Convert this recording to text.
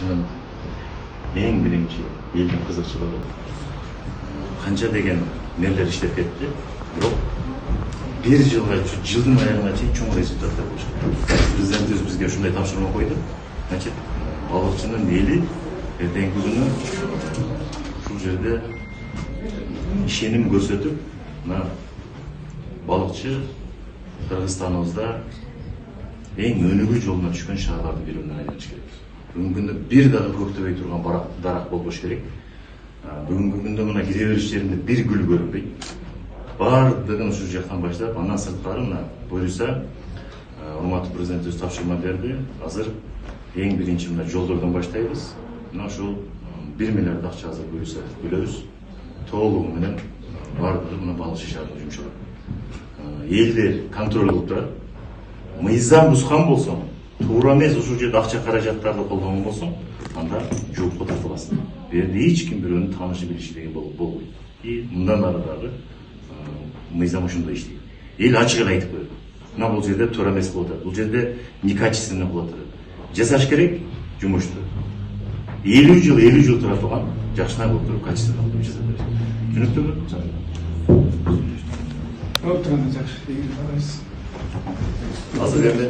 балыкчынын эң биринчи элдин кызыкчылыгы канча деген нелер иштеп кетти, бирок бир жылдын аягына чейин чоң результаттар болуш керек. Президентибиз бизге ушундай тапшырма койду. Значит, балыкчынын эли эртеңки күнү ушул жерде ишеним көрсөтүп, мына балыкчы Кыргызстаныбызда эң өнүгүү жолуна түшкөн шаарлардын бирине айланыш керек. Бүгүнкү күндө бир дагы көктөбөй турган дарак болбош керек. Бүгүнкү күндө мына кире бериш жеринде бир гүл көрүнбөйт. Бардыгын ушул жактан баштап, андан сырткары мына буюрса, урматтуу президентибиз тапшырма берди. Азыр эң биринчи мына жолдордон баштайбыз. Мына ушул 1 миллиард акча азыр буюрса бөлөбүз. Толугу менен бардыгы мына балыкчы шаарына жумшалат. Элдер контроль кылып турат. Мыйзам бузган болсоң, туура эмес ушул жерде акча каражаттарды колдонгон болсоң, анда жоопко тартыласың. Бул жерде эч ким бирөөнүн таанышы билиши деген болбойт. И мындан ары дагы мыйзам ошондой иштейт. Эл ачык эле айтып коет. Мына бул жерде туура эмес болуп атат. Бул жерде некачественно болуп атат. Жасаш керек жумушту. 50 жыл тура турган жакшынакай болуп туруп качественно кылып жасап берет. Түшүнүктүүбү? Болуп турганда жакшы. Азыр эми